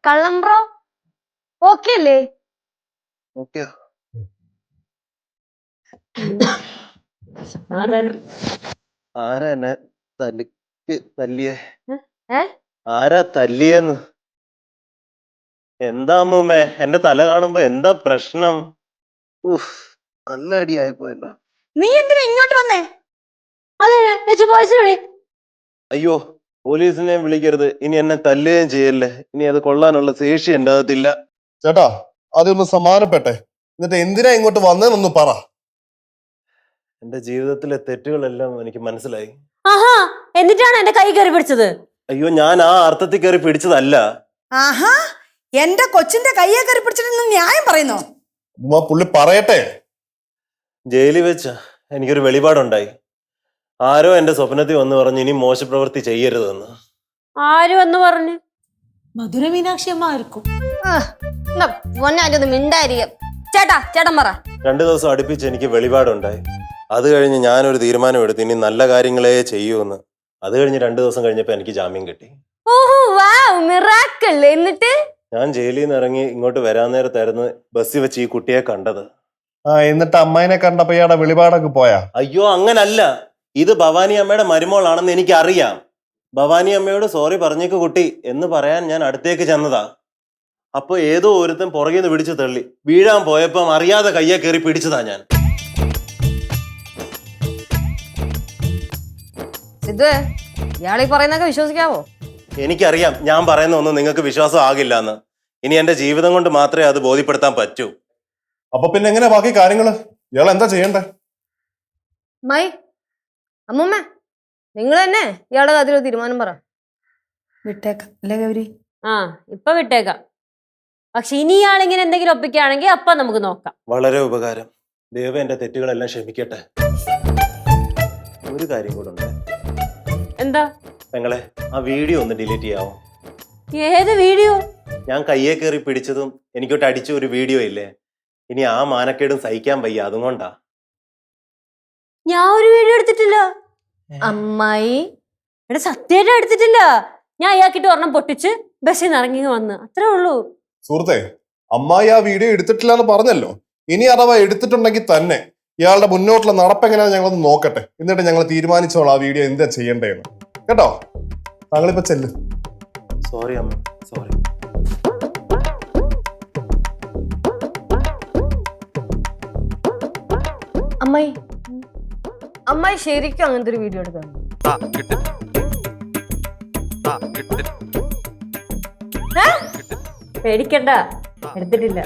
കള്ളം bro okay അല്ലേ? Okay. ആരാ എന്നെ തല്ലിയേ? ആരാ തല്ലിയെന്ന്? എന്താ അമ്മൂമ്മേ എന്റെ തല കാണുമ്പോ എന്താ പ്രശ്നം? നല്ല അടിയായിപ്പോയല്ലോ. നീ എന്തിനാ ഇങ്ങോട്ട് വന്നേ? അയ്യോ, പോലീസിനെ വിളിക്കരുത്. ഇനി എന്നെ തല്ലുകയും ചെയ്യല്ലേ. ഇനി അത് കൊള്ളാനുള്ള ശേഷി എന്റെ അകത്തില്ല. ചേട്ടാ, അതൊന്ന് സമാധാനപ്പെട്ടെ. എന്നിട്ട് എന്തിനാ ഇങ്ങോട്ട് വന്നതെന്നൊന്ന് പറ. എന്റെ ജീവിതത്തിലെ തെറ്റുകളെല്ലാം എനിക്ക് മനസ്സിലായി. ആഹാ, എന്നിട്ടാണ് എന്റെ കൈ കയറി പിടിച്ചത്? അയ്യോ, ഞാൻ ആ അർത്ഥത്തിൽ കയറി പിടിച്ചതല്ല. ആഹാ, എന്റെ കൊച്ചിന്റെ കയ്യെ കയറി പിടിച്ചിട്ട് ന്യായം പറയുന്നോ? പുള്ളി പറയട്ടെ. ജയിലിൽ വെച്ച എനിക്കൊരു വെളിപാടുണ്ടായി. ആരോ എന്റെ സ്വപ്നത്തിൽ വന്ന് പറഞ്ഞു ഇനി മോശപ്രവൃത്തി ചെയ്യരുതെന്ന്. ആര് വന്ന് പറഞ്ഞു? മധുര മീനാക്ഷി അമ്മ ആയിരിക്കും. മിണ്ടായിരിക്കും. ചേട്ടൻ പറ. 2 ദിവസം അടുപ്പിച്ച് എനിക്ക് വെളിപാടുണ്ടായി. അത് കഴിഞ്ഞ് ഞാനൊരു തീരുമാനം എടുത്തു, ഇനി നല്ല കാര്യങ്ങളെ ചെയ്യൂന്ന്. അത് കഴിഞ്ഞ് 2 ദിവസം കഴിഞ്ഞപ്പോ എനിക്ക് ജാമ്യം കിട്ടി. എന്നിട്ട് ഞാൻ ജയിലിൽ നിന്ന് ഇറങ്ങി ഇങ്ങോട്ട് വരാൻ നേരത്തായിരുന്നു ബസ്സിൽ വെച്ച് ഈ കുട്ടിയെ കണ്ടത്. എന്നിട്ട് അമ്മായിനെ കണ്ടപ്പോ ഇയാടെ വെളിപാടൊക്കെ പോയാ? അയ്യോ, അങ്ങനല്ല. ഇത് ഭവാനി അമ്മയുടെ മരുമോളാണെന്ന് എനിക്ക് അറിയാം. ഭവാനി അമ്മയോട് സോറി പറഞ്ഞേക്ക് കുട്ടി എന്ന് പറയാൻ ഞാൻ അടുത്തേക്ക് ചെന്നതാ. അപ്പൊ ഏതോ ഒരുത്തൻ പുറകെ നിന്ന് പിടിച്ചു തള്ളി. വീഴാൻ പോയപ്പം അറിയാതെ കയ്യെ കയറി പിടിച്ചതാ ഞാൻ. ഇയാളീ പറയുന്നൊക്കെ വിശ്വസിക്കാവോ? എനിക്കറിയാം ഞാൻ പറയുന്ന ഒന്നും നിങ്ങൾക്ക് വിശ്വാസം ആകില്ല എന്ന്. ഇനി എന്റെ ജീവിതം കൊണ്ട് മാത്രമേ അത് ബോധ്യപ്പെടുത്താൻ പറ്റൂ. അപ്പൊ പിന്നെ എങ്ങനെ ബാക്കി കാര്യങ്ങള്? ഇയാൾ എന്താ ചെയ്യണ്ടേ? അമ്മൂമ്മ, നിങ്ങൾ തന്നെ ഇയാളുടെ കാര്യത്തിൽ തീരുമാനം പറ. വിട്ടേക്കാം അല്ലേ ഗൗരി? ഇപ്പൊ വിട്ടേക്കാം. പക്ഷെ ഇനി ഇയാളിങ്ങനെ എന്തെങ്കിലും ഒപ്പിക്കുകയാണെങ്കിൽ അപ്പൊ നമുക്ക് നോക്കാം. വളരെ ഉപകാരം. ദൈവം എന്റെ തെറ്റുകളെല്ലാം ക്ഷമിക്കട്ടെ. ഒരു കാര്യം കൂടെ ഉണ്ട്. എന്താ? പെങ്ങളെ, ആ വീഡിയോ ഒന്ന് ഡിലീറ്റ് ചെയ്യാമോ? ഏത് വീഡിയോ? ഞാൻ കയ്യെ കയറി പിടിച്ചതും എനിക്കൊട്ട് അടിച്ച ഒരു വീഡിയോ ഇല്ലേ? ഇനി ആ മാനക്കേടും സഹിക്കാൻ വയ്യ, അതും കൊണ്ടാ. ഞാൻ ഒരു വീഡിയോ എടുത്തിട്ടില്ല അമ്മായി. എടാ, സത്യമായിട്ട് എടുത്തിട്ടില്ല. ഞാൻ അയാൾക്കിട്ട് ഒരെണ്ണം പൊട്ടിച്ച് ബസ്സിൽ നിന്ന് ഇറങ്ങി വന്ന്, അത്രേ ഉള്ളൂ. സുഹൃത്തെ, അമ്മായി ആ വീഡിയോ എടുത്തിട്ടില്ല എന്ന് പറഞ്ഞല്ലോ. ഇനി അഥവാ എടുത്തിട്ടുണ്ടെങ്കിൽ തന്നെ ഇയാളുടെ മുന്നോട്ടുള്ള നടപ്പെങ്ങനെയാണെന്ന് ഞങ്ങളൊന്ന് നോക്കട്ടെ. എന്നിട്ട് ഞങ്ങൾ തീരുമാനിച്ചോളാം ആ വീഡിയോ എന്താ ചെയ്യേണ്ടതെന്ന്. കേട്ടോ? താങ്കളിപ്പോ ചെല്ല്. സോറി അമ്മ, സോറി. അമ്മായി ശരിക്കും അങ്ങനത്തെ ഒരു വീഡിയോ എടുക്കാം? പേടിക്കണ്ട, എടുത്തിട്ടില്ല.